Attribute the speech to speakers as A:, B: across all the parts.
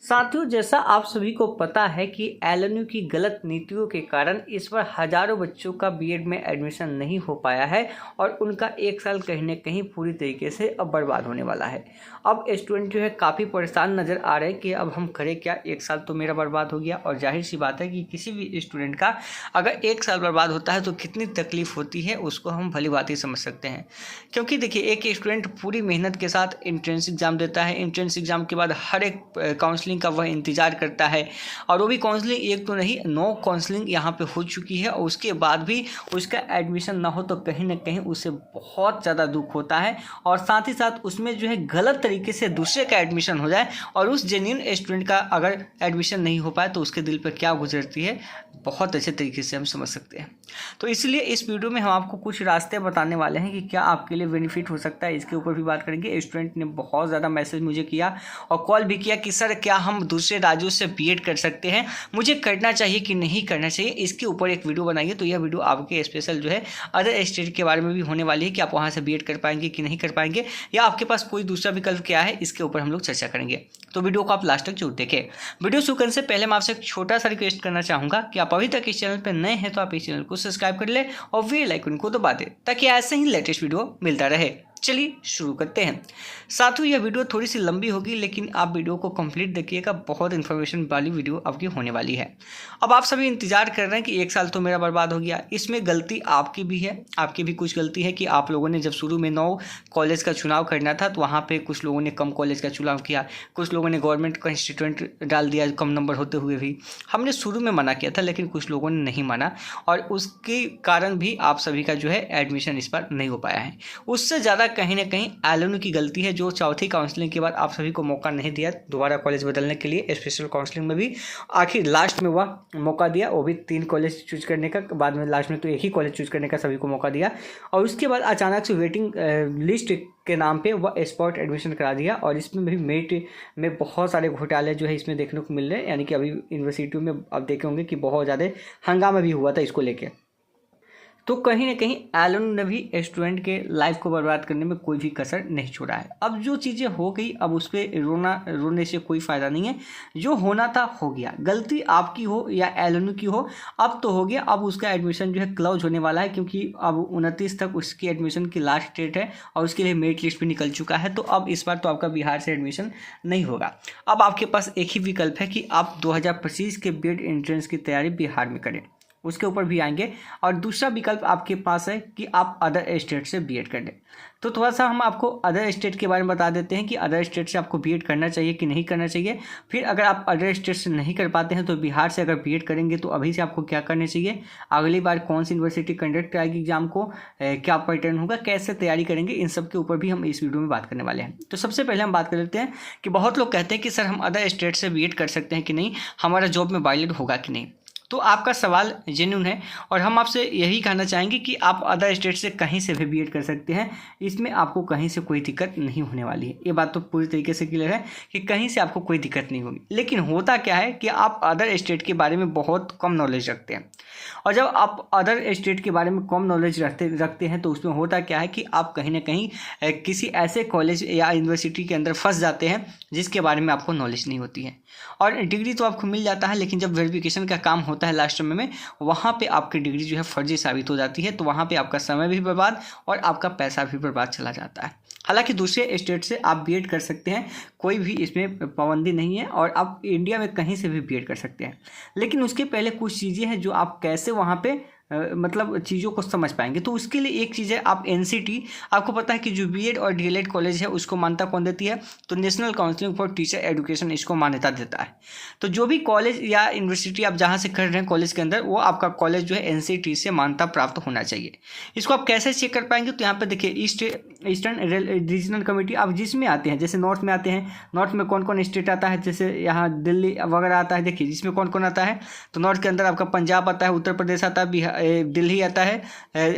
A: साथियों, जैसा आप सभी को पता है कि एलएनयू की गलत नीतियों के कारण इस बार हजारों बच्चों का बीएड में एडमिशन नहीं हो पाया है और उनका एक साल कहीं ना कहीं पूरी तरीके से अब बर्बाद होने वाला है। अब स्टूडेंट जो है काफ़ी परेशान नज़र आ रहे हैं कि अब हम करें क्या, एक साल तो मेरा बर्बाद हो गया। और जाहिर सी बात है कि किसी भी स्टूडेंट का अगर एक साल बर्बाद होता है तो कितनी तकलीफ होती है उसको हम भली बात ही समझ सकते हैं। क्योंकि देखिए, एक स्टूडेंट पूरी मेहनत के साथ एंट्रेंस एग्ज़ाम देता है, एंट्रेंस एग्ज़ाम के बाद हर एक काउंसलिंग का वह इंतजार करता है और वो भी काउंसलिंग एक तो नहीं 9 काउंसलिंग यहाँ पे हो चुकी है और उसके बाद भी उसका एडमिशन ना हो तो कहीं ना कहीं उसे बहुत ज़्यादा दुख होता है। और साथ ही साथ उसमें जो है गलत तरीके से दूसरे का एडमिशन हो जाए और उस जेन्युइन स्टूडेंट का अगर एडमिशन नहीं हो पाए तो उसके दिल पर क्या गुजरती है बहुत अच्छे तरीके से हम समझ सकते हैं। तो इसलिए इस वीडियो में हम आपको कुछ रास्ते बताने वाले हैं कि क्या आपके लिए बेनिफिट हो सकता है, इसके ऊपर भी बात करेंगे। स्टूडेंट ने बहुत ज़्यादा मैसेज मुझे किया और कॉल भी किया कि सर क्या हम दूसरे राज्यों से बीएड कर सकते हैं, मुझे करना चाहिए कि नहीं करना चाहिए, इसके ऊपर एक वीडियो बनाइए। तो यह वीडियो आपके स्पेशल जो है अदर स्टेट के बारे में भी होने वाली है कि आप वहाँ से बीएड कर पाएंगे कि नहीं कर पाएंगे, या आपके पास कोई दूसरा विकल्प क्या है, इसके ऊपर हम लोग चर्चा करेंगे। तो वीडियो को आप लास्ट तक जरूर देखें। वीडियो शुरू करने से पहले मैं आपसे एक छोटा सा रिक्वेस्ट करना चाहूँगा कि आप अभी तक इस चैनल पर नए हैं तो आप इस चैनल को सब्सक्राइब कर ले और बेल आइकन को दबा दें ताकि ऐसे ही लेटेस्ट वीडियो मिलता रहे। चलिए शुरू करते हैं। साथियों, यह वीडियो थोड़ी सी लंबी होगी लेकिन आप वीडियो को कंप्लीट देखिएगा, बहुत इन्फॉर्मेशन वाली वीडियो आपकी होने वाली है। अब आप सभी इंतजार कर रहे हैं कि एक साल तो मेरा बर्बाद हो गया, इसमें गलती आपकी भी है, आपकी भी कुछ गलती है कि आप लोगों ने जब शुरू में 9 कॉलेज का चुनाव करना था तो वहाँ पर कुछ लोगों ने कम कॉलेज का चुनाव किया, कुछ लोगों ने गवर्नमेंट कंस्टिट्यूएंट डाल दिया कम नंबर होते हुए भी। हमने शुरू में मना किया था लेकिन कुछ लोगों ने नहीं माना और उसके कारण भी आप सभी का जो है एडमिशन इस बार नहीं हो पाया है। उससे ज़्यादा कहीं ना कहीं एलएनयू की गलती है जो चौथी काउंसलिंग के बाद आप सभी को मौका नहीं दिया दोबारा कॉलेज बदलने के लिए। स्पेशल काउंसलिंग में भी आखिर लास्ट में वह मौका दिया, वो भी 3 कॉलेज चूज करने का, बाद में लास्ट में तो एक ही कॉलेज चूज करने का सभी को मौका दिया। और उसके बाद अचानक से वेटिंग लिस्ट के नाम पे वह स्पॉट एडमिशन करा दिया और इसमें भी मेरिट में बहुत सारे घोटाले जो है इसमें देखने को मिल रहे हैं। यानी कि अभी यूनिवर्सिटियों में आप देखे होंगे कि बहुत ज़्यादा हंगामा भी हुआ था इसको लेके। तो कहीं ना कहीं एलएनयू ने भी स्टूडेंट के लाइफ को बर्बाद करने में कोई भी कसर नहीं छोड़ा है। अब जो चीज़ें हो गई अब उस पर रोने से कोई फ़ायदा नहीं है, जो होना था हो गया। गलती आपकी हो या एलएनयू की हो, अब तो हो गया। अब उसका एडमिशन जो है क्लोज होने वाला है क्योंकि अब 29 तक उसकी एडमिशन की लास्ट डेट है और उसके लिए मेरिट लिस्ट भी निकल चुका है। तो अब इस बार तो आपका बिहार से एडमिशन नहीं होगा। अब आपके पास एक ही विकल्प है कि आप 2025 के बीएड एंट्रेंस की तैयारी बिहार में करें, उसके ऊपर भी आएंगे। और दूसरा विकल्प आपके पास है कि आप अदर स्टेट से बीएड कर लें। तो थोड़ा सा हम आपको अदर स्टेट के बारे में बता देते हैं कि अदर स्टेट से आपको बीएड करना चाहिए कि नहीं करना चाहिए। फिर अगर आप अदर स्टेट से नहीं कर पाते हैं तो बिहार से अगर बीएड करेंगे तो अभी से आपको क्या करना चाहिए, अगली बार कौन सी यूनिवर्सिटी कंडक्ट कराएगी एग्जाम को, क्या पैटर्न होगा, कैसे तैयारी करेंगे, इन सब के ऊपर भी हम इस वीडियो में बात करने वाले हैं। तो सबसे पहले हम बात कर लेते हैं कि बहुत लोग कहते हैं कि सर हम अदर स्टेट से बीएड कर सकते हैं कि नहीं, हमारा जॉब में वायलेट होगा कि नहीं। तो आपका सवाल जेन्युइन है और हम आपसे यही कहना चाहेंगे कि आप अदर स्टेट से कहीं से भी बीएड कर सकते हैं, इसमें आपको कहीं से कोई दिक्कत नहीं होने वाली है। ये बात तो पूरी तरीके से क्लियर है कि कहीं से आपको कोई दिक्कत नहीं होगी। लेकिन होता क्या है कि आप अदर स्टेट के बारे में बहुत कम नॉलेज रखते हैं और जब आप अदर स्टेट के बारे में कम नॉलेज रखते हैं तो उसमें होता क्या है कि आप कहीं ना कहीं किसी ऐसे कॉलेज या यूनिवर्सिटी के अंदर फंस जाते हैं जिसके बारे में आपको नॉलेज नहीं होती है। और डिग्री तो आपको मिल जाता है लेकिन जब वेरिफिकेशन का काम होता है लास्ट में वहाँ पे आपकी डिग्री जो है फर्जी साबित हो जाती है, तो वहाँ पे आपका समय भी बर्बाद और आपका पैसा भी बर्बाद चला जाता है। हालांकि दूसरे स्टेट से आप बीएड कर सकते हैं, कोई भी इसमें पाबंदी नहीं है और आप इंडिया में कहीं से भी बीएड कर सकते हैं। लेकिन उसके पहले कुछ चीज़ें हैं जो आप कैसे वहाँ पे मतलब चीज़ों को समझ पाएंगे। तो उसके लिए एक चीज़ है, आप एनसीटी, आपको पता है कि जो बीएड और डीएलएड कॉलेज है उसको मान्यता कौन देती है, तो national council for teacher education इसको मान्यता देता है। तो जो भी कॉलेज या यूनिवर्सिटी आप जहाँ से कर रहे हैं कॉलेज के अंदर, वो आपका कॉलेज जो है एनसीटी से मान्यता प्राप्त होना चाहिए। इसको आप कैसे चेक कर पाएंगे, तो यहाँ पर देखिए ईस्टर्न रीजनल कमेटी, आप जिसमें आते हैं, जैसे नॉर्थ में आते हैं, नॉर्थ में कौन कौन स्टेट आता है, जैसे यहाँ दिल्ली वगैरह आता है। देखिए इसमें कौन कौन आता है, तो नॉर्थ के अंदर आपका पंजाब आता है, उत्तर प्रदेश आता है, दिल्ली आता है,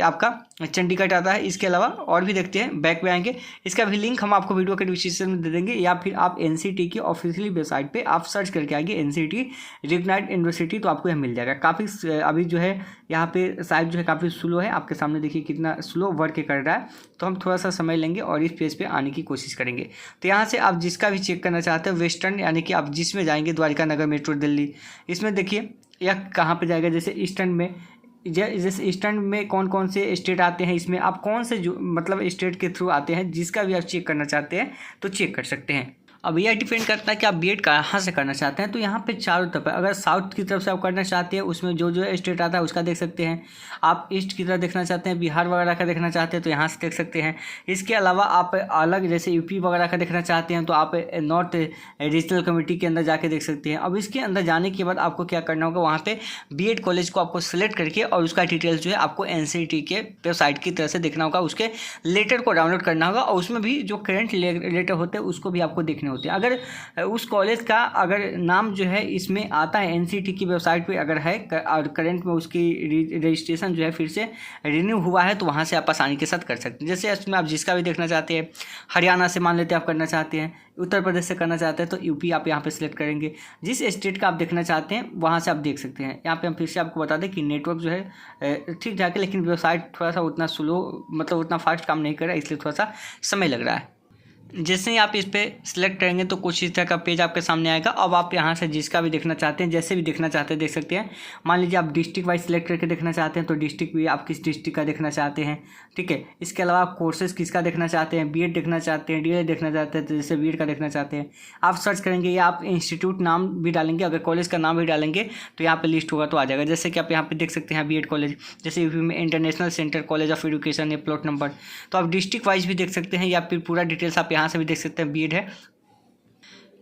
A: आपका चंडीगढ़ आता है। इसके अलावा और भी देखते हैं, बैक पे आएंगे, इसका भी लिंक हम आपको वीडियो के डिस्क्रिप्शन में दे देंगे, या फिर आप एनसीटी की ऑफिशियली वेबसाइट पे आप सर्च करके आएंगे एनसीटी रिकग्नाइज्ड यूनिवर्सिटी, तो आपको यह मिल जाएगा। काफ़ी अभी जो है यहाँ पे साइट जो है काफ़ी स्लो है, आपके सामने देखिए कितना स्लो वर्क कर रहा है। तो हम थोड़ा सा समय लेंगे और इस पेज पे आने की कोशिश करेंगे। तो यहाँ से आप जिसका भी चेक करना चाहते हैं, वेस्टर्न यानी कि आप जिसमें जाएंगे, द्वारका नगर मेट्रो दिल्ली, इसमें देखिए या कहाँ पे जाएगा, जैसे ईस्टर्न में, जैसे ईस्टर्न में कौन कौन से स्टेट आते हैं, इसमें आप कौन से जो मतलब स्टेट के थ्रू आते हैं, जिसका भी आप चेक करना चाहते हैं तो चेक कर सकते हैं। अब यह डिपेंड करता है कि आप बीएड कहाँ से करना चाहते हैं। तो यहाँ पे चारों तरफ है, अगर साउथ की तरफ से आप करना चाहते हैं उसमें जो जो स्टेट आता है उसका देख सकते हैं। आप ईस्ट की तरफ देखना चाहते हैं, बिहार वगैरह का देखना चाहते हैं तो यहाँ से देख सकते हैं। इसके अलावा आप अलग जैसे यूपी वगैरह का देखना चाहते हैं तो आप नॉर्थ रीजनल कमेटी के अंदर जाके देख सकते हैं। अब इसके अंदर जाने के बाद आपको क्या करना होगा, वहाँ पे बीएड कॉलेज को आपको सेलेक्ट करके और उसका डिटेल्स जो है आपको एनसीटी के वेबसाइट की तरफ से देखना होगा, उसके लेटर को डाउनलोड करना होगा और उसमें भी जो करंट लेटर होते हैं उसको भी आपको देखने होते हैं। अगर उस कॉलेज का अगर नाम जो है इसमें आता है एनसीटी की वेबसाइट पे अगर है और करंट में उसकी रजिस्ट्रेशन जो है फिर से रिन्यू हुआ है, तो वहाँ से आप आसानी के साथ कर सकते हैं। जैसे इसमें आप जिसका भी देखना चाहते हैं, हरियाणा से मान लेते हैं आप करना चाहते हैं, उत्तर प्रदेश से करना चाहते हैं तो यूपी आप यहाँ पे सिलेक्ट करेंगे। जिस स्टेट का आप देखना चाहते हैं वहाँ से आप देख सकते हैं। यहाँ पे हम फिर से आपको बता दें कि नेटवर्क जो है ठीक ठाक है, लेकिन वेबसाइट थोड़ा सा उतना स्लो मतलब उतना फास्ट काम नहीं कर रहा है, इसलिए थोड़ा सा समय लग रहा है। जैसे ही आप इस पर सिलेक्ट करेंगे तो कुछ इस तरह का पेज आपके सामने आएगा। अब आप यहाँ से जिसका भी देखना चाहते हैं, जैसे भी देखना चाहते हैं देख सकते हैं। मान लीजिए आप डिस्ट्रिक्ट वाइज सिलेक्ट करके देखना चाहते हैं तो डिस्ट्रिक्ट भी आप किस डिस्ट्रिक्ट का देखना चाहते हैं, ठीक है। इसके अलावा आप कोर्सेज किसका देखना चाहते हैं, बीएड देखना चाहते हैं, डीएलएड देखना चाहते हैं तो जैसे बीएड का देखना चाहते हैं आप सर्च करेंगे, या आप इंस्टीट्यूट नाम भी डालेंगे, अगर कॉलेज का नाम भी डालेंगे तो यहाँ पर लिस्ट होगा तो आ जाएगा। जैसे कि आप यहाँ पर देख सकते हैं बीएड कॉलेज, जैसे यूपी में international centre college of education है, प्लॉट नंबर, तो आप डिस्ट्रिक्ट वाइज भी देख सकते हैं या फिर पूरा डिटेल्स आप यहाँ से भी देख सकते हैं। बीएड है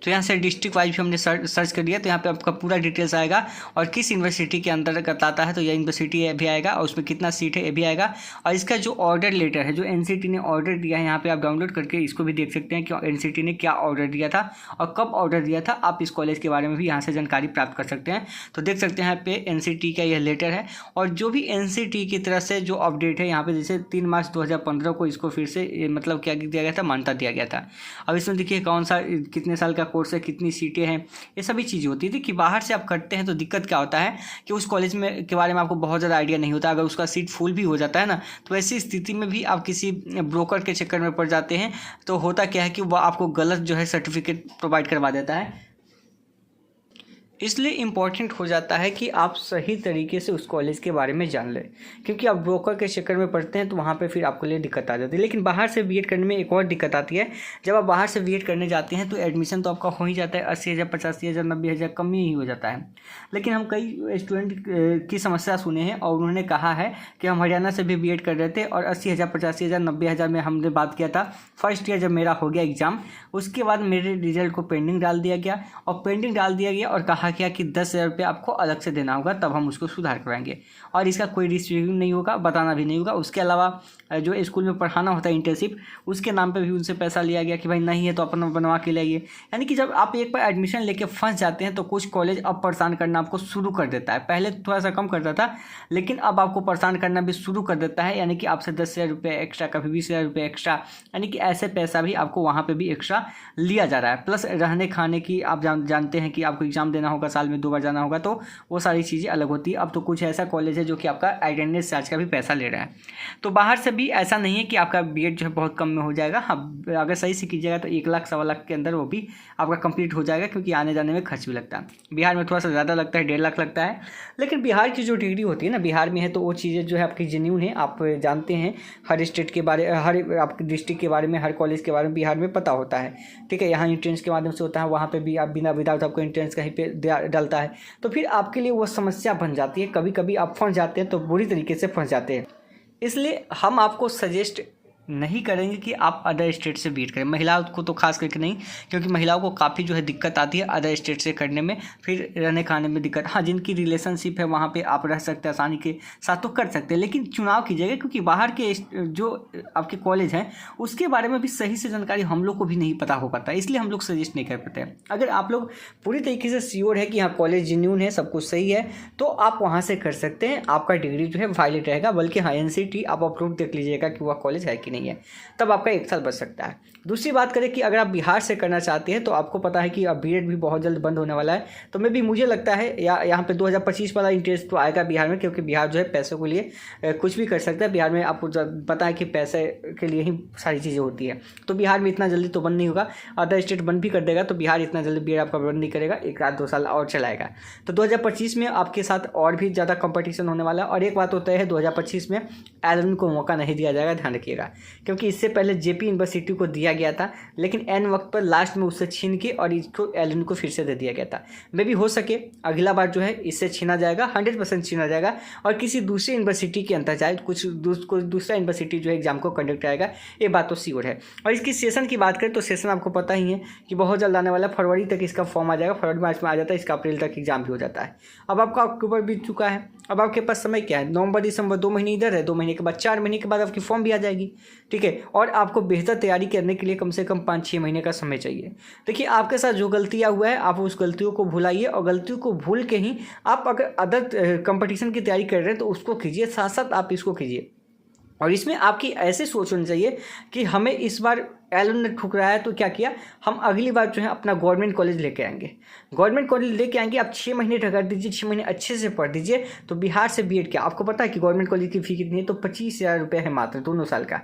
A: तो यहाँ से डिस्ट्रिक्ट वाइज भी हमने सर्च कर लिया तो यहाँ पे आपका पूरा डिटेल्स आएगा और किस यूनिवर्सिटी के अंतर्गत आता है तो यह यूनिवर्सिटी भी आएगा और उसमें कितना सीट है ये भी आएगा। और इसका जो ऑर्डर लेटर है जो एनसीटी ने ऑर्डर दिया है यहाँ पे आप डाउनलोड करके इसको भी देख सकते हैं कि एनसीटी ने क्या ऑर्डर दिया था और कब ऑर्डर दिया था। आप इस कॉलेज के बारे में भी यहाँ से जानकारी प्राप्त कर सकते हैं। तो देख सकते हैं यहाँ पे एनसीटी का यह लेटर है और जो भी एनसीटी की तरफ से जो अपडेट है यहाँ पे जैसे 3 मार्च 2015 को इसको फिर से मतलब क्या दिया गया था, मान्यता दिया गया था। अब इसमें देखिए कौन सा कितने साल का कोर्स है, कितनी सीटें हैं, ये सभी चीज़ें होती थी। कि बाहर से आप करते हैं तो दिक्कत क्या होता है कि उस कॉलेज में के बारे में आपको बहुत ज़्यादा आइडिया नहीं होता। अगर उसका सीट फुल भी हो जाता है ना तो ऐसी स्थिति में भी आप किसी ब्रोकर के चक्कर में पड़ जाते हैं तो होता क्या है कि वह आपको गलत जो है सर्टिफिकेट प्रोवाइड करवा देता है। इसलिए इम्पॉर्टेंट हो जाता है कि आप सही तरीके से उस कॉलेज के बारे में जान लें, क्योंकि आप ब्रोकर के चक्कर में पड़ते हैं तो वहाँ पे फिर आपको लिए दिक्कत आ जाती है। लेकिन बाहर से बीएड करने में एक और दिक्कत आती है, जब आप बाहर से बीएड करने जाते हैं तो एडमिशन तो आपका हो ही जाता है, 80,000 85,000 90,000 कम ही हो जाता है। लेकिन हम कई स्टूडेंट की समस्या सुने हैं और उन्होंने कहा है कि हम हरियाणा से भी बीएड कर रहे थे और 80,000 85,000 90,000 में हमने बात किया था। फर्स्ट ईयर जब मेरा हो गया एग्ज़ाम उसके बाद मेरे रिजल्ट को पेंडिंग डाल दिया गया और कहा क्या कि 10,000 रुपये आपको अलग से देना होगा तब हम उसको सुधार कराएंगे और इसका कोई रिसीव नहीं होगा, बताना भी नहीं होगा। उसके अलावा जो स्कूल में पढ़ाना होता है इंटर्नशिप उसके नाम पे भी उनसे पैसा लिया गया कि भाई नहीं है तो अपना बनवा के लाइए। यानी कि जब आप एक बार एडमिशन लेके फंस जाते हैं तो कुछ कॉलेज अब परेशान करना आपको शुरू कर देता है। पहले थोड़ा सा कम करता था लेकिन अब आपको परेशान करना भी शुरू कर देता है। यानी कि आपसे 10,000 रुपये एक्स्ट्रा, कभी 20,000 रुपये एक्स्ट्रा, यानी कि ऐसे पैसा भी आपको वहाँ पर भी एक्स्ट्रा लिया जा रहा है। प्लस रहने खाने की आप जानते हैं कि आपको एग्ज़ाम देना होगा, साल में 2 बार जाना होगा तो वो सारी चीज़ें अलग होती है। अब तो कुछ ऐसा कॉलेज है जो कि आपका अटेंडेंस चार्ज का भी पैसा ले रहा है। तो बाहर से भी ऐसा नहीं है कि आपका बीएड जो है बहुत कम में हो जाएगा। हाँ, अगर सही से कीजिएगा तो 1 लाख 1.25 लाख के अंदर वो भी आपका कंप्लीट हो जाएगा, क्योंकि आने जाने में खर्च भी लगता है। बिहार में थोड़ा सा ज़्यादा लगता है, 1.5 लाख लगता है। लेकिन बिहार की जो डिग्री होती है ना, बिहार में है तो वो चीज़ें जो है आपकी जेन्युइन है। आप जानते हैं हर स्टेट के बारे, हर आपके डिस्ट्रिक्ट के बारे में, हर कॉलेज के बारे में बिहार में पता होता है, ठीक है। यहाँ इंट्रेंस के माध्यम से होता है, वहाँ पर भी आप बिना विदाउट आपको इंट्रेंस कहीं पर डलता है तो फिर आपके लिए वो समस्या बन जाती है। कभी कभी आप फंस जाते हैं तो बुरी तरीके से फंस जाते हैं। इसलिए हम आपको सजेस्ट नहीं करेंगे कि आप अदर स्टेट से बीट करें। महिलाओं को तो खास करके नहीं, क्योंकि महिलाओं को काफ़ी जो है दिक्कत आती है अदर स्टेट से करने में, फिर रहने खाने में दिक्कत। हाँ, जिनकी रिलेशनशिप है वहाँ पे आप रह सकते हैं आसानी के साथ तो कर सकते हैं, लेकिन चुनाव कीजिएगा, क्योंकि बाहर के जो आपके कॉलेज हैं उसके बारे में भी सही से जानकारी हम लोग को भी नहीं पता हो पाता है, इसलिए हम लोग सजेस्ट नहीं कर पाते हैं। अगर आप लोग पूरी तरीके से श्योर है कि हाँ कॉलेज जेन्युइन है, सब कुछ सही है, तो आप वहाँ से कर सकते हैं, आपका डिग्री जो है वैलिड रहेगा। बल्कि हाँ NCT आप अपलोड देख लीजिएगा कि वह कॉलेज है कि नहीं है, तब आपका 1 साल बच सकता है। दूसरी बात करें कि अगर आप बिहार से करना चाहते हैं तो आपको पता है कि अब बीएड भी बहुत जल्द बंद होने वाला है, तो मैं भी मुझे लगता है या यहाँ पे 2025 वाला इंटरेस्ट तो आएगा बिहार में, क्योंकि बिहार जो है पैसों के लिए कुछ भी कर सकता है। बिहार में आपको पता है कि पैसे के लिए ही सारी चीज़ें होती है, तो बिहार में इतना जल्दी तो बंद नहीं होगा। अदर स्टेट बंद भी कर देगा तो बिहार इतना जल्दी बीएड आपका बंद नहीं करेगा, 1 आध 2 साल और चलाएगा। तो 2025 में आपके साथ और भी ज़्यादा कंपटीशन होने वाला है। और एक बात होता है 2025 में एलन को मौका नहीं दिया जाएगा, ध्यान रखिएगा, क्योंकि इससे पहले जेपी यूनिवर्सिटी को दिया गया था, लेकिन एन वक्त पर लास्ट में उससे छीन के और इसको एलन को फिर से दे दिया गया था। मे भी हो सके अगला बार जो है इससे छीना जाएगा, 100% छीना जाएगा और किसी दूसरी यूनिवर्सिटी के अंदर जाए, कुछ दूसरा यूनिवर्सिटी जो है एग्जाम को कंडक्ट कराएगा, ये बात तो श्योर है। और इसकी सेशन की बात करें तो सेशन आपको पता ही है कि बहुत जल्द आने वाला, फरवरी तक इसका फॉर्म आ जाएगा, फरवरी मार्च में आ जाता है, इसका अप्रैल तक एग्जाम भी हो जाता है। अब आपका अक्टूबर बीत चुका है, अब आपके पास समय क्या है, नवंबर दिसंबर 2 महीने इधर है, 2 महीने के बाद 4 महीने के बाद आपकी फॉर्म भी आ जाएगी, ठीक है। और आपको बेहतर तैयारी करने के लिए कम से कम 5-6 महीने का समय चाहिए। देखिए आपके साथ जो गलतियां हुआ है आप उस गलतियों को भुलाइए, और गलतियों को भूल के ही आप अगर अदर कंपटीशन की तैयारी कर रहे हैं तो उसको कीजिए, साथ साथ आप इसको कीजिए। और इसमें आपकी ऐसे सोच होनी चाहिए कि हमें इस बार एलन ने ठुकराया तो क्या किया, हम अगली बार जो है अपना गवर्नमेंट कॉलेज लेके आएंगे। गवर्नमेंट कॉलेज लेके आएंगे, आप 6 महीने ठहर दीजिए, 6 महीने अच्छे से पढ़ दीजिए। तो बिहार से बीएड क्या आपको पता है कि गवर्नमेंट कॉलेज की फी कितनी है, तो 25,000 रुपये है मात्र दोनों साल का।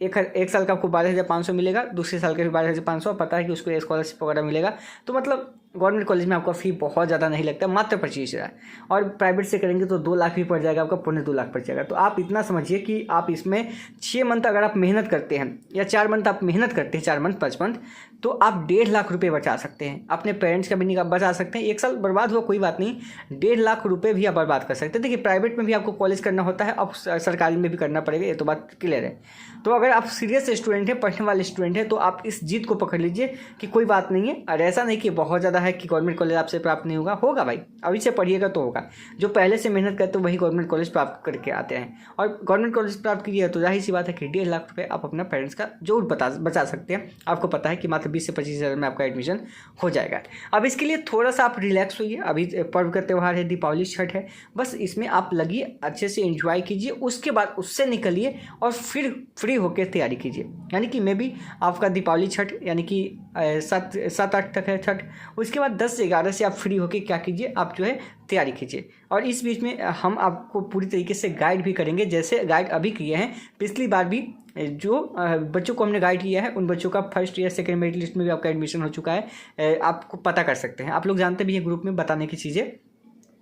A: एक साल का आपको 12,500 मिलेगा, दूसरे साल का भी 12,500, पता है कि उसको स्कॉलरशिप वगैरह मिलेगा। तो मतलब गवर्नमेंट कॉलेज में आपका फ़ी बहुत ज़्यादा नहीं लगता, मात्र 25,000। और प्राइवेट से करेंगे तो 2 लाख भी पड़ जाएगा आपका, 2.25 लाख पड़ जाएगा। तो आप इतना समझिए कि आप इसमें 6 मंथ अगर आप मेहनत करते हैं या 4 मंथ आप मेहनत करते हैं, 4 मंथ 5 मंथ, तो आप 1.5 लाख रुपये बचा सकते हैं। अपने पेरेंट्स का भी नहीं बचा सकते हैं। 1 साल बर्बाद हुआ कोई बात नहीं, 1.5 लाख रुपये भी आप बर्बाद कर सकते हैं। देखिए प्राइवेट में भी आपको कॉलेज करना होता है, अब सरकारी में भी करना पड़ेगा, ये तो बात क्लियर है। तो अगर आप सीरियस स्टूडेंट हैं, पढ़ने वाले स्टूडेंट हैं, तो आप इस जीत को पकड़ लीजिए कि कोई बात नहीं है। और ऐसा नहीं कि बहुत ज़्यादा है कि गवर्नमेंट कॉलेज आपसे प्राप्त नहीं होगा भाई, अभी से पढ़िएगा तो होगा। जो पहले से मेहनत करते हैं वही गवर्नमेंट कॉलेज प्राप्त करके आते हैं, और गवर्नमेंट कॉलेज प्राप्त कीजिए तो जाहिर सी बात है कि 1.5 लाख रुपये आप अपना पेरेंट्स का जरूर बचा सकते हैं। आपको पता है कि मात्र 20 से 25 हज़ार में आपका एडमिशन हो जाएगा। अब इसके लिए थोड़ा सा आप रिलैक्स होइए, अभी पर्व का त्यौहार है, दीपावली छठ है, बस इसमें आप लगिए, अच्छे से एंजॉय कीजिए, उसके बाद उससे निकलिए और फिर फ्री होकर तैयारी कीजिए। यानी कि मैं भी आपका दीपावली छठ यानी कि 7-8 तक है छठ, उसके बाद 10 से 11 से आप फ्री होकर क्या कीजिए, आप जो है तैयारी कीजिए। और इस बीच में हम आपको पूरी तरीके से गाइड भी करेंगे, जैसे गाइड अभी किए हैं। पिछली बार भी जो बच्चों को हमने गाइड किया है उन बच्चों का first year second merit list में भी आपका एडमिशन हो चुका है, आपको पता कर सकते हैं। आप लोग जानते भी हैं ग्रुप में बताने की चीज़ें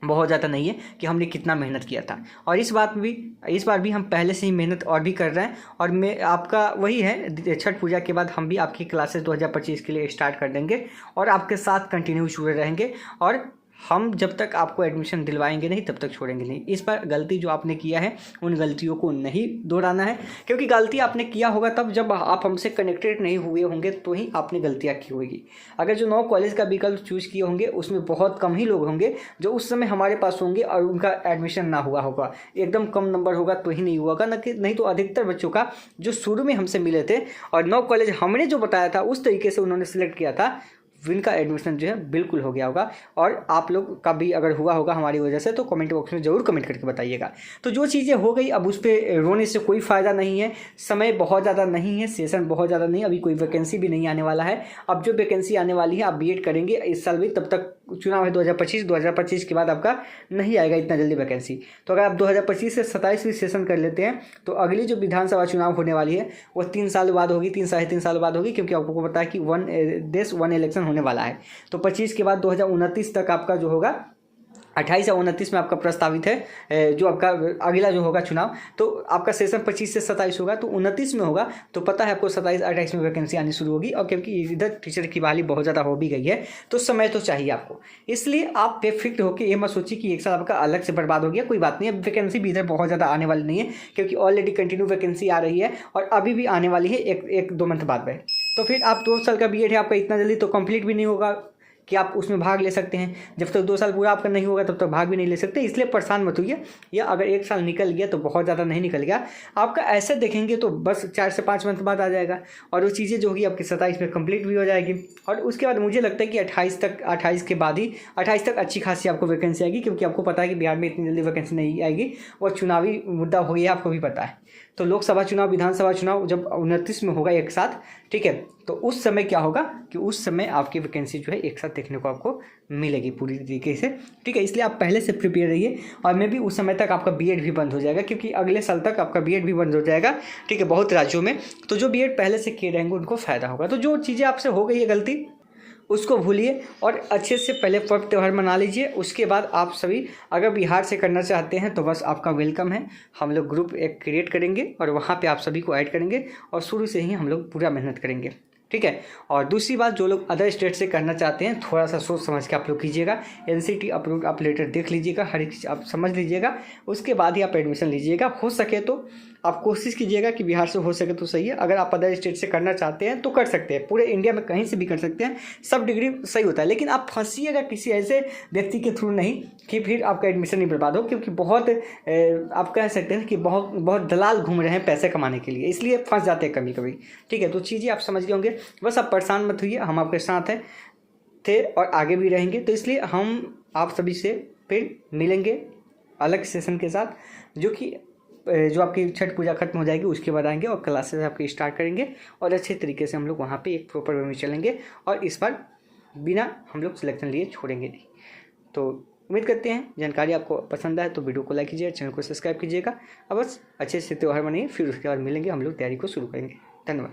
A: बहुत ज़्यादा नहीं है कि हमने कितना मेहनत किया था। और इस बार भी हम पहले से ही मेहनत और भी कर रहे हैं। और मैं आपका वही है, छठ पूजा के बाद हम भी आपकी क्लासेस 2025 के लिए स्टार्ट कर देंगे और आपके साथ कंटिन्यू जुड़े रहेंगे। और हम जब तक आपको एडमिशन दिलवाएंगे नहीं तब तक छोड़ेंगे नहीं। इस पर गलती जो आपने किया है उन गलतियों को नहीं दोहराना है, क्योंकि गलती आपने किया होगा तब जब आप हमसे कनेक्टेड नहीं हुए होंगे, तो ही आपने गलतियां की होगी। अगर जो 9 कॉलेज का विकल्प चूज किए होंगे उसमें बहुत कम ही लोग होंगे जो उस समय हमारे पास होंगे और उनका एडमिशन ना हुआ होगा, एकदम कम नंबर होगा तो ही नहीं हुआ होगा, नहीं तो अधिकतर बच्चों का जो शुरू में हमसे मिले थे और 9 कॉलेज हमने जो बताया था उस तरीके से उन्होंने सिलेक्ट किया था, इनका एडमिशन जो है बिल्कुल हो गया होगा। और आप लोग का भी अगर हुआ होगा हमारी वजह से तो कमेंट बॉक्स में ज़रूर कमेंट करके बताइएगा। तो जो चीज़ें हो गई अब उस पर रोने से कोई फ़ायदा नहीं है, समय बहुत ज़्यादा नहीं है, सेशन बहुत ज़्यादा नहीं, अभी कोई वैकेंसी भी नहीं आने वाला है। अब जो वैकेंसी आने वाली है आप बीएड करेंगे इस साल भी, तब तक चुनाव है 2025 के बाद आपका नहीं आएगा इतना जल्दी वैकेंसी। तो अगर आप 2025 से 27 भी सेशन कर लेते हैं तो अगली जो विधानसभा चुनाव होने वाली है वो 3 साल बाद होगी, 3-3.5 साल बाद होगी, क्योंकि आपको पता है कि 1 देश 1 इलेक्शन होने वाला है। तो 25 के बाद 2029 तक आपका जो होगा 28 या 29 में आपका प्रस्तावित है जो आपका अगला जो होगा चुनाव, तो आपका सेशन 25 से 27 होगा, तो 29 में होगा, तो पता है आपको 27-28 में वैकेंसी आनी शुरू होगी। और क्योंकि इधर टीचर की बहाली बहुत ज़्यादा हो भी गई है, तो समय तो चाहिए आपको, इसलिए आप बेफिक्र होकर ये मत सोचिए कि एक साल आपका अलग से बर्बाद हो गया। कोई बात नहीं, अब वैकेंसी भी इधर बहुत ज़्यादा आने वाली नहीं है, क्योंकि ऑलरेडी कंटिन्यू वैकेंसी आ रही है और अभी भी आने वाली है एक 2 मंथ बाद में। तो फिर आप 2 साल का बीएड है आपका, इतना जल्दी तो कंप्लीट भी नहीं होगा कि आप उसमें भाग ले सकते हैं। जब तक 2 साल पूरा आपका नहीं होगा तब तक भाग भी नहीं ले सकते, इसलिए परेशान मत होइए। या अगर 1 साल निकल गया तो बहुत ज़्यादा नहीं निकल गया आपका, ऐसे देखेंगे तो बस 4 से 5 मंथ बाद आ जाएगा और वो चीज़ें जो होगी आपकी 27 में कंप्लीट भी हो जाएगी। और उसके बाद मुझे लगता है कि 28 के बाद ही 28 तक अच्छी खासी आपको वैकेंसी आएगी, क्योंकि आपको पता है कि बिहार में इतनी जल्दी वैकेंसी नहीं आएगी और चुनावी मुद्दा हो गया, आपको भी पता है। तो लोकसभा चुनाव, विधानसभा चुनाव जब 29 में होगा एक साथ, ठीक है, तो उस समय क्या होगा कि उस समय आपकी वैकेंसी जो है एक साथ देखने को आपको मिलेगी पूरी तरीके से, ठीक है। इसलिए आप पहले से प्रिपेयर रहिए। और मे भी उस समय तक आपका बीएड भी बंद हो जाएगा, क्योंकि अगले साल तक आपका बीएड भी बंद हो जाएगा, ठीक है, बहुत राज्यों में। तो जो बीएड पहले से किए रहेंगे उनको फ़ायदा होगा। तो जो चीज़ें आपसे हो गई है गलती, उसको भूलिए और अच्छे से पहले पर्व त्यौहार मना लीजिए। उसके बाद आप सभी अगर बिहार से करना चाहते हैं तो बस आपका वेलकम है। हम लोग ग्रुप एक क्रिएट करेंगे और वहाँ पे आप सभी को ऐड करेंगे और शुरू से ही हम लोग पूरा मेहनत करेंगे, ठीक है। और दूसरी बात, जो लोग अदर स्टेट से करना चाहते हैं थोड़ा सा सोच समझ के आप लोग कीजिएगा। एनसीटी अप्रूव्ड आप लेटर देख लीजिएगा, हर एक चीज़ आप समझ लीजिएगा, उसके बाद ही आप एडमिशन लीजिएगा। हो सके तो आप कोशिश कीजिएगा कि बिहार से हो सके तो सही है। अगर आप अदर स्टेट से करना चाहते हैं तो कर सकते हैं, पूरे इंडिया में कहीं से भी कर सकते हैं, सब डिग्री सही होता है। लेकिन आप फंसिएगा किसी ऐसे व्यक्ति के थ्रू नहीं कि फिर आपका एडमिशन नहीं बर्बाद हो, क्योंकि बहुत आप कह सकते हैं कि बहुत दलाल घूम रहे हैं पैसे कमाने के लिए, इसलिए फंस जाते हैं कभी कभी, ठीक है। तो चीज़ें आप समझ गए होंगे, बस आप परेशान मत होइए, हम आपके साथ हैं थे और आगे भी रहेंगे। तो इसलिए हम आप सभी से फिर मिलेंगे अलग सेशन के साथ, जो आपकी छठ पूजा खत्म हो जाएगी उसके बाद आएंगे और क्लासेस आपकी स्टार्ट करेंगे और अच्छे तरीके से हम लोग वहाँ पे एक प्रॉपर वे में चलेंगे और इस बार बिना हम लोग सिलेक्शन लिए छोड़ेंगे नहीं। तो उम्मीद करते हैं जानकारी आपको पसंद आए तो वीडियो को लाइक कीजिएगा, चैनल को सब्सक्राइब कीजिएगा। अब बस अच्छे से त्यौहार मनाइए, फिर उसके बाद मिलेंगे, हम लोग तैयारी को शुरू करेंगे। धन्यवाद।